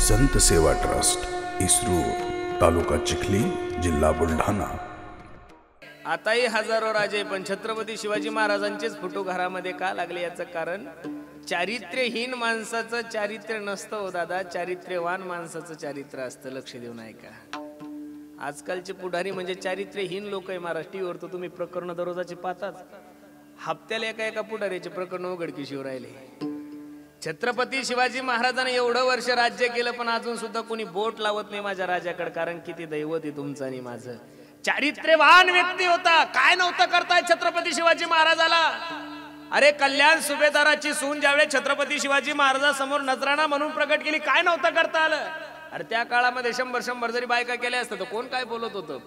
संत सेवा ट्रस्ट, इसरूर, तालुका चिखली, जिल्हा बुलढाणा। आताही हजारो राजे, पण छत्रपती शिवाजी महाराजांचेच फोटो घरामध्ये का लागले याचं कारण चारित्र्यहीन माणसाचं चारित्र्य नसतं हो दादा, चारित्र्यवान माणसाचं चारित्र्य असतं। लक्ष देऊन ऐका, आजकालचे पुढारी म्हणजे चारित्र्यहीन लोक आहे। महाराष्ट्रीवर तो तुम्ही प्रकरण दररोजाचे पाहताच, हप्त्याला एका एका पुढारीचे प्रकरण उघडकीशी राहिले। छत्रपती शिवाजी महाराजांनी एवढं वर्ष राज्य केलं, पण अजून सुद्धा कोणी बोट लावत नाही माझ्या राजाकडे, कारण किती दैवत आहे तुमचं आणि माझं। चारित्र्यवान व्यक्ती होता, काय नव्हतं करताय छत्रपती शिवाजी महाराजाला। अरे कल्याण सुभेदाराची सून ज्यावेळी छत्रपती शिवाजी महाराजांसमोर नजराणा म्हणून प्रकट केली, काय नव्हतं करता आलं। अरे त्या काळामध्ये 100 जरी बायका केल्या असतं तर कोण काय बोलत होतं,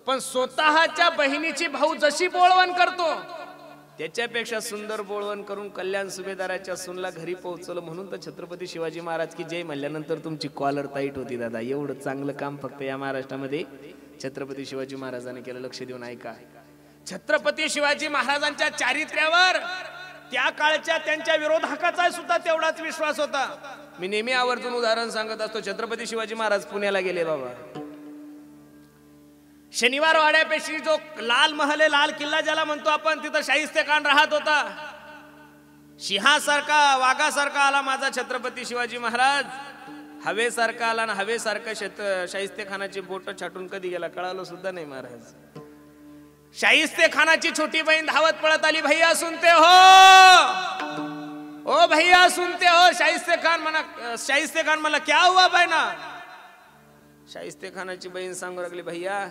पण स्वतःच्या बहिणीची भाऊ जशी बोळवण करतो त्याच्यापेक्षा सुंदर बोळवण करून कल्याण सुभेदाराच्या सूनला घरी पोहोचवलं, म्हणून तर छत्रपती शिवाजी महाराज की जय म्हणल्यानंतर तुमची कॉलर टाईट होती दादा। एवढं चांगलं काम फक्त या महाराष्ट्रामध्ये छत्रपती शिवाजी महाराजांनी केलं। लक्ष देऊन ऐका, छत्रपती शिवाजी महाराजांच्या चारित्र्यावर त्या काळच्या त्यांच्या विरोधकाचा सुद्धा तेवढाच विश्वास होता। मी नेहमी आवर्जून उदाहरण सांगत असतो, छत्रपती शिवाजी महाराज पुण्याला गेले बाबा, शनिवार वाड्यापेशी जो लाल महल आहे, लाल किल्ला ज्याला म्हणतो आपण, तिथं शाहिस्ते खान राहत होता। सिंहासारखा वाघासारखा आला माझा छत्रपती शिवाजी महाराज, हवेसारखा आला ना हवेसारखा शाहिस्ते खानाची बोट छाटून कधी गेला कळालं सुद्धा नाही महाराज। शाहिस्ते खानाची छोटी बहीण धावत पळत आली, भैया सुनते हो, ओ भैया सुनते हो। शाहिस्ते खान मला क्या हुआ बहना। शाहिस्ते खानाची बहीण सांगू लागली, भैया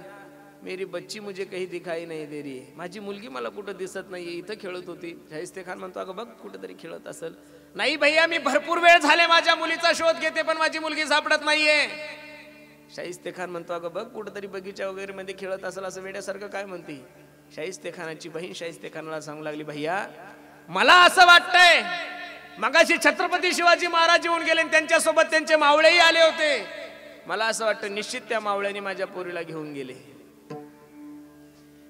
मेरी बच्ची मुझे कहीं दिखाई नहीं दे रही है, माझी मुलगी मला कुठं दिसत नाहीये, इथं खेळत होती। शाहिस्ते खान म्हणतो, अगं बघ कुठेतरी खेळत असेल। नाही भैया मी भरपूर वेळ झाले माझ्या मुलीचा शोध घेते, पण माझी मुलगी सापडत नाहीये। शाहिस्ते खान म्हणतो, अगं बघ कुठेतरी बगीचा वगैरे मध्ये खेळत असेल, असं वेड्यासारखं काय म्हणते। शाहिस्ते खानाची बहीण शाहिस्ते खानाला सांगू लागली, भैया मला असं वाटतंय मगाशी छत्रपती शिवाजी महाराज येऊन गेले, त्यांच्यासोबत त्यांचे मावळेही आले होते, मला असं वाटतं निश्चित त्या मावळ्याने माझ्या पोरीला घेऊन गेले।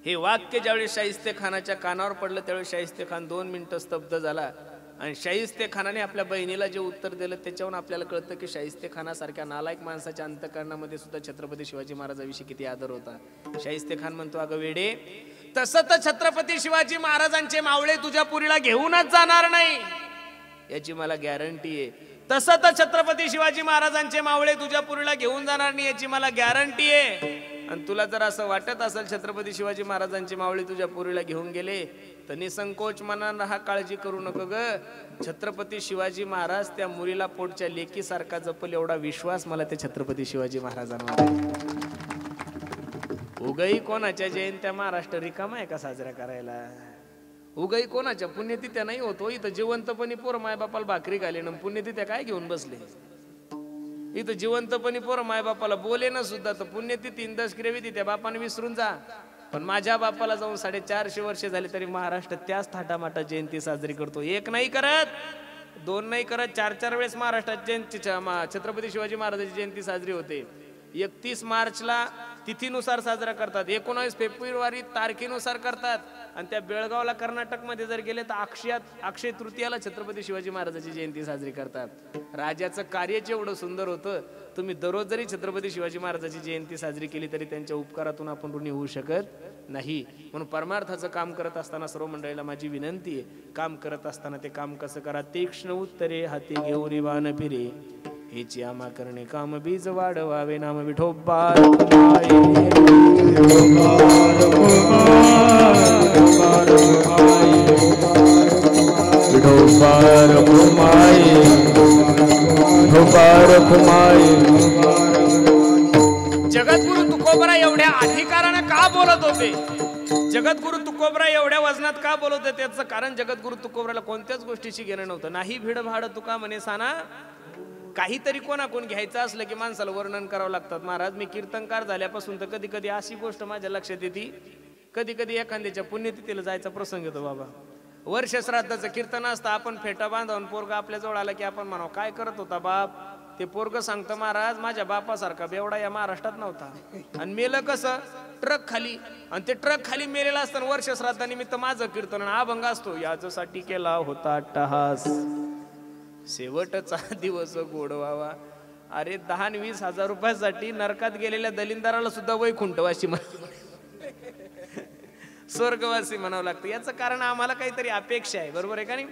हे वाक्य ज्यावेळी शाहिस्ते खानाच्या कानावर पडलं त्यावेळी शाहिस्ते खान 2 मिनिटं स्तब्ध झाला, आणि शाहिस्ते खानाने आपल्या बहिणीला जे उत्तर दिलं त्याच्यावरून आपल्याला कळतं की शाहिस्ते खानासारख्या नालायक माणसाच्या अंतःकरणामध्ये सुद्धा छत्रपती शिवाजी महाराजांविषयी किती आदर होता। शाहिस्ते खान म्हणतो, अगं वेडे, तसं तर छत्रपती शिवाजी महाराजांचे मावळे तुझ्या पुरीला घेऊनच जाणार नाही याची मला गॅरंटी आहे। तसं तर छत्रपती शिवाजी महाराजांचे मावळे तुझ्या पुरीला घेऊन जाणार नाही याची मला गॅरंटी आहे। आणि तुला जर असं वाटत असेल छत्रपती शिवाजी महाराजांचे मावळे तुझ्या पुरीला घेऊन गेले तर निसंकोच मनानं हा काळजी करू नको ग, छत्रपती शिवाजी महाराज त्या मुलीला पोटच्या लेकीसारखा जपल एवढा विश्वास मला त्या छत्रपती शिवाजी महाराजांवर आहे। उगाई कोणाच्या जयंत्या महाराष्ट्र रिकामा आहे का साजरा करायला? उगाई कोणाच्या पुण्यतिथ्या नाही होतो, इथं जिवंतपणी पोर मायबापाला भाकरी घाले ना पुण्यतिथ्या काय घेऊन बसले। इथं जिवंतपणी पोर मायबापाला बोले ना सुद्धा, तर पुण्यतिथी दशक्रिया त्या बापाने विसरून जा। पण माझ्या बापाला जाऊन 450 वर्ष झाले तरी महाराष्ट्र त्याच थाटामाटा जयंती साजरी करतो। 1 नाही करत, 2 नाही करत, 4 वेळेस महाराष्ट्रात जयंती छत्रपती शिवाजी महाराजांची जयंती साजरी होते। 31 मार्चला तिथीनुसार साजरा करतात, 19 फेब्रुवारी तारखेनुसार करतात, आणि त्या बेळगावला कर्नाटक मध्ये जर गेले तर अक्षय तृतीयाला छत्रपती शिवाजी महाराजांची जयंती साजरी करतात। राजाचं कार्यच एवढं सुंदर होतं, तुम्ही दररोज जरी छत्रपती शिवाजी महाराजांची जयंती साजरी केली तरी त्यांच्या उपकारातून आपण ऋणी होऊ शकत नाही। म्हणून परमार्थाचं काम करत असताना सर्व मंडळीला माझी विनंती आहे, काम करत असताना ते काम कसं करा, तीक्ष्ण उत्तरे हाती घेऊन वाहन फिरे, हेची आमा करणे काम बीज वाढवावे, नाम विठोबा जगद्गुरु तुकोबरा एवढ्या अधिकाराने का बोलत होते, जगद्गुरु तुकोबरा एवढ्या वजनात का बोलत होते, त्याचं कारण जगद्गुरु तुकोबराला कोणत्याच गोष्टीची घेणं नव्हतं। नाही भीड भाड तुका म्हणे साना, काहीतरी कोणाकोण घ्यायचं असलं की माणसाला वर्णन करावं लागतात। महाराज मी कीर्तनकार झाल्यापासून तर कधी कधी अशी गोष्ट माझ्या लक्षात येते, कधी कधी एखाद्याच्या पुण्यतिथीला जायचा प्रसंग येतो बाबा, वर्ष श्राद्धाचं कीर्तन असतं, आपण फेटा बांधून पोरगा आपल्या जवळ आला की आपण म्हणावं काय करत होता बाप, ते पोरग सांगतं महाराज माझ्या बापासारखा बेवडा या महाराष्ट्रात नव्हता, आणि मेलं कसं ट्रक खाली, आणि ते ट्रक खाली मेलेला असताना वर्ष श्राद्धानिमित्त माझं कीर्तन अभंग असतो, याच्यासाठी केला होता अट्टहास, शेवटचा दिवस गोडवावा। अरे 10-20 हजार रुपयासाठी नरकात गेलेल्या दलिंदराला सुद्धा वैकुंठवासी स्वर्गवासी म्हणावं लागतं. याचं कारण आम्हाला काहीतरी अपेक्षा आहे, बरोबर आहे का नाही?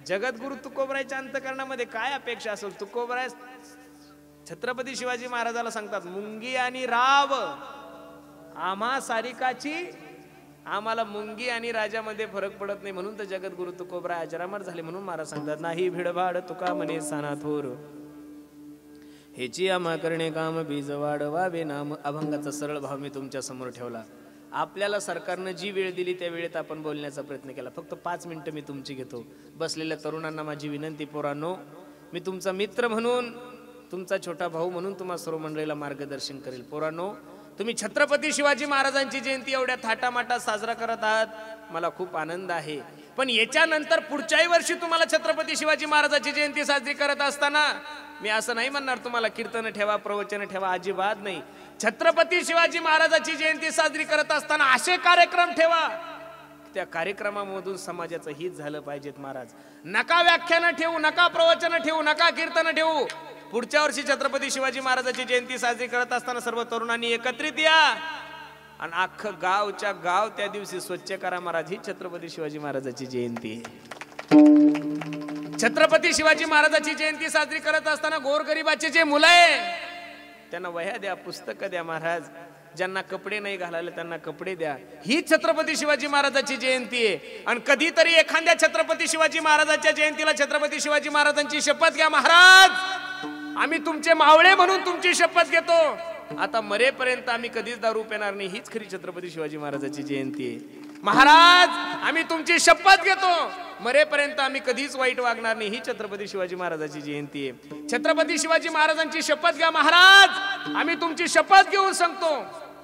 जगद्गुरु तुकोबरायच्या अंतकरणामध्ये काय अपेक्षा असेल? तुकोबराय छत्रपती शिवाजी महाराजाला सांगतात, मुंगी आणि राव आम्हा सारिकाची, आम्हाला मुंगी आणि राजामध्ये फरक पडत नाही. म्हणून तर जगद्गुरु तुकोबराय अजरामर झाले. म्हणून महाराज सांगतात, नाही भिडभाड तुका म्हणे साना थोर, हेची आम्हा करणे काम बीज वाढवावे नाम. अभंगाचा सरळ भाव मी तुमच्या समोर ठेवला. आपल्याला सरकारनं जी वेळ दिली त्या वेळेत आपण बोलण्याचा प्रयत्न केला. फक्त 5 मिनिटं मी तुमची घेतो. बसलेल्या तरुणांना माझी विनंती, पोरांनो, मी तुमचा मित्र म्हणून, तुमचा छोटा भाऊ म्हणून तुम्हा सर्व मंडळीला मार्गदर्शन करेल. पोरांनो, तुम्ही छत्रपती शिवाजी महाराजांची जयंती एवढ्या थाटामाटात साजरा करत आहात, मला खूप आनंद आहे. पण याच्यानंतर पुढच्याही वर्षी तुम्हाला छत्रपती शिवाजी महाराजांची जयंती साजरी करत असताना मी असं नाही म्हणणार तुम्हाला कीर्तन ठेवा, प्रवचन ठेवा, अजिबात नाही. छत्रपती शिवाजी महाराजांची जयंती साजरी करत असताना असे कार्यक्रम ठेवा, त्या कार्यक्रमामधून समाजाचं हित झालं पाहिजेत. महाराज, नका व्याख्यान ठेवू, नका प्रवचन ठेवू, नका कीर्तन ठेवू. पुढच्या वर्षी छत्रपती शिवाजी महाराजांची जयंती साजरी करत असताना सर्व तरुणांनी एकत्रित या आणि अख्खं गावच्या गाव त्या दिवशी स्वच्छ करा. महाराज, ही छत्रपती शिवाजी महाराजांची जयंती आहे. छत्रपती शिवाजी महाराजांची जयंती साजरी करत असताना गोरगरिबाचे जे मुलं आहे त्यांना वह्या द्या, पुस्तकं द्या. महाराज, ज्यांना कपडे नाही घालायला त्यांना कपडे द्या. ही छत्रपती शिवाजी महाराजांची जयंती आहे. आणि कधीतरी एखाद्या छत्रपती शिवाजी महाराजांच्या जयंतीला छत्रपती शिवाजी महाराजांची शपथ घ्या. महाराज, आम्ही तुमचे मावळे म्हणून तुमची शपथ घेतो, आता मरेपर्यंत आम्ही कधीच दारू पिणार नाही. हीच खरी छत्रपती शिवाजी महाराजांची जयंती आहे. महाराज, आम्ही तुमची शपथ घेतो, मरेपर्यंत आम्ही कधीच वाईट वागणार नाही. ही छत्रपती शिवाजी महाराजांची जयंती आहे. छत्रपती शिवाजी महाराजांची शपथ घ्या. महाराज, आम्ही तुमची शपथ घेऊन सांगतो,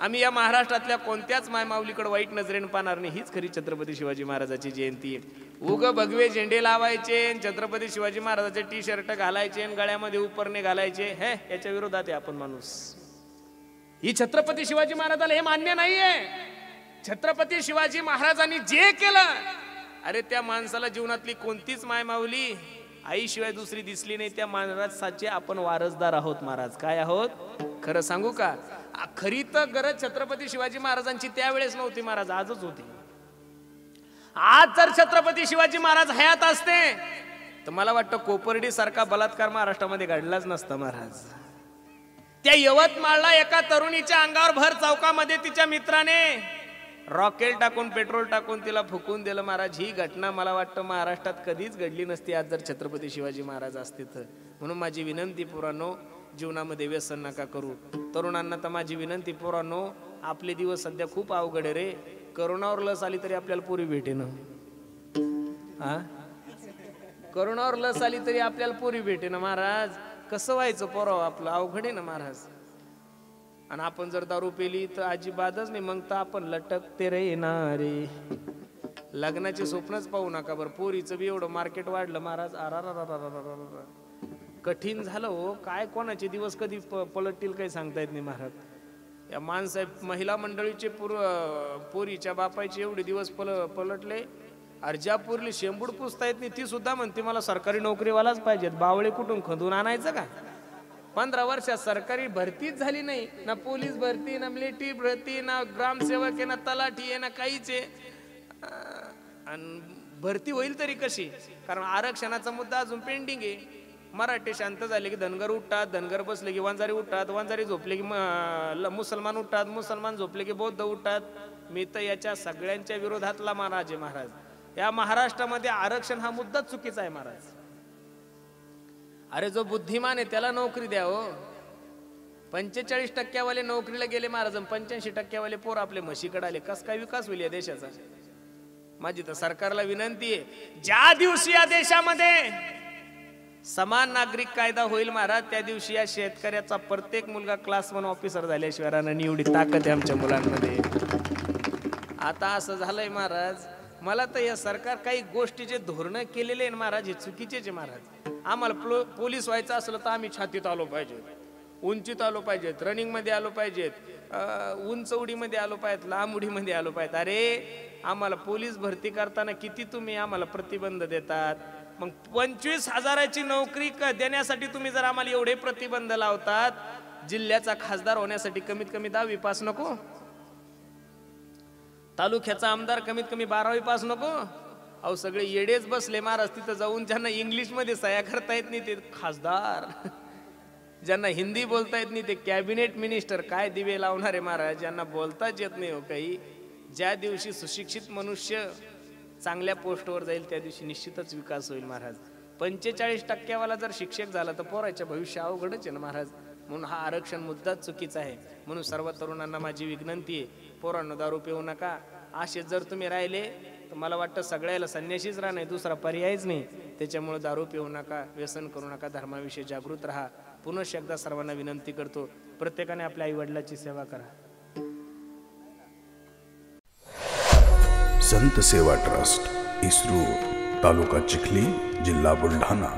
आम्ही या महाराष्ट्रातल्या कोणत्याच मायमाऊलीकडे वाईट नजरेने पाहणार नाही. हीच खरी छत्रपती शिवाजी महाराजांची जयंती आहे. उग भगवे झेंडे लावायचे, छत्रपती शिवाजी महाराजांचे टी शर्ट घालायचे, गळ्यामध्ये उपरणे घालायचे, हे याच्या विरोधात आहे आपण माणूस. ही छत्रपती शिवाजी महाराजाला हे मान्य नाहीये. छत्रपती शिवाजी महाराजांनी जे केलं, अरे त्या माणसाला जीवनातली कोणतीच मायमाऊली आईशिवाय दुसरी दिसली नाही. त्या महाराजांचे आपण वारसदार आहोत. महाराज, काय आहोत खरं सांगू का? खरी तर गरज छत्रपती शिवाजी महाराजांची त्यावेळेस नव्हती महाराज, आजच होती. आज जर छत्रपती शिवाजी महाराज हयात असते तर मला वाटतं कोपर्डी सारखा बलात्कार महाराष्ट्रामध्ये घडलाच नसता. महाराज, त्या यवतमाळला एका तरुणीच्या अंगावर भर चौकामध्ये तिच्या मित्राने रॉकेल टाकून, पेट्रोल टाकून तिला फुकून दिलं. महाराज, ही घटना मला वाटतं महाराष्ट्रात कधीच घडली नसती आज जर छत्रपती शिवाजी महाराज असते तर. म्हणून माझी विनंती, पोरांनो, जीवनामध्ये व्यसन नका करू. तरुणांना तर माझी विनंती, पोरांनो, आपले दिवस सध्या खूप अवघड आहे रे. करोनावर लस आली तरी आपल्याला पोरी भेटेन. हा, करोनावर लस आली तरी आपल्याला पोरी भेटेन. महाराज, कसं व्हायचं पोराव? आपलं अवघड आहे ना महाराज. आणि आपण जर दारू पेली तर अजिबातच नाही, मग तर आपण लटकते रे नारे. लग्नाचे स्वप्नच पाहू नका बरं. पोरीचं बी एवढं मार्केट वाढलं महाराज, अरा कठीण झालं हो. काय कोणाचे दिवस कधी पलटतील काही सांगता येत नाही महाराज. या माणसाहेब महिला मंडळीचे पोरीच्या बापाचे एवढे दिवस पलटले. अर्जापूरली शेंबूड पुसता येत नाही, ती सुद्धा म्हणते मला सरकारी नोकरीवालाच पाहिजेत. बावळे कुठून खंदून आणायचं का? 15 वर्षात सरकारी भरतीच झाली नाही. ना पोलीस भरती, ना मिलिटरी भरती, ना ग्रामसेवक आहे, ना तलाठी आहे, ना काहीच आहे. आणि भरती होईल तरी कशी? कारण आरक्षणाचा मुद्दा अजून पेंडिंग आहे. मराठी शांत झाले की धनगर उठतात, धनगर बसले की वंजारी उठतात, वंजारी झोपले की मुसलमान उठतात, मुसलमान झोपले की बौद्ध उठतात. मी तर याच्या सगळ्यांच्या विरोधातला महाराज आहे. महाराज, या महाराष्ट्रामध्ये आरक्षण हा मुद्दाच चुकीचा आहे महाराज. अरे जो बुद्धिमान आहे त्याला नोकरी द्या हो. 45% नोकरीला गेले महाराज, 85% पोर आपले म्हशीकडे आले. कस काय विकास होईल या देशाचा? माझी तर सरकारला विनंती आहे, ज्या दिवशी या देशामध्ये समान नागरिक कायदा होईल महाराज, त्या दिवशी या शेतकऱ्याचा प्रत्येक मुलगा क्लास 1 ऑफिसर झाल्याशिवाय राहणार नाही. एवढी ताकद आहे आमच्या मुलांमध्ये. आता असं झालंय महाराज, मला तर या सरकार काही गोष्टीचे धोरण केलेले आहे महाराज, हे चुकीचेच आहे महाराज. आम्हाला पोलीस व्हायचं असलं तर आम्ही छातीत आलो पाहिजे, उंचीत आलो पाहिजेत, रनिंग मध्ये आलो पाहिजेत, उंच उडीमध्ये आलो पाहिजेत, लांब उडीमध्ये आलो पाहिजेत. अरे आम्हाला पोलीस भरती करताना किती तुम्ही आम्हाला प्रतिबंध देतात. मग 25,000ची नोकरी देण्यासाठी तुम्ही जर आम्हाला एवढे प्रतिबंध लावतात, जिल्ह्याचा खासदार होण्यासाठी कमीत कमी 10वी पास नको? तालुक्याचा आमदार कमीत कमी 12वी पास नको? अहो सगळे येडेच बसले महाराज तिथं जाऊन, ज्यांना इंग्लिशमध्ये सह्या करता येत नाही ते खासदार, ज्यांना हिंदी बोलता येत नाही ते कॅबिनेट मिनिस्टर. काय दिवे लावणारे महाराज, ज्यांना बोलताच येत नाही हो काही. ज्या दिवशी सुशिक्षित मनुष्य चांगल्या पोस्टवर जाईल त्या दिवशी निश्चितच विकास होईल महाराज. 45% जर शिक्षक झाला तर पोराच्या भविष्य अवघडच आहे ना महाराज. म्हणून हा आरक्षण मुद्दाच चुकीचा आहे. म्हणून सर्व तरुणांना माझी विनंती आहे, पोरांनो दारू पिऊ नका. असे जर तुम्ही राहिले तर मला वाटतं सगळ्याला संन्याशीच राहणार, दुसरा पर्यायच नाही. त्याच्यामुळे दारू पिऊ नका, व्यसन करू नका, धर्माविषयी जागृत राहा. पुनश्च एकदा सर्वांना विनंती करतो, प्रत्येकाने आपल्या आई वडिलांची सेवा करा. संत सेवा ट्रस्ट, इसरूर, तालुका चिखली, जिल्हा बुलढाणा.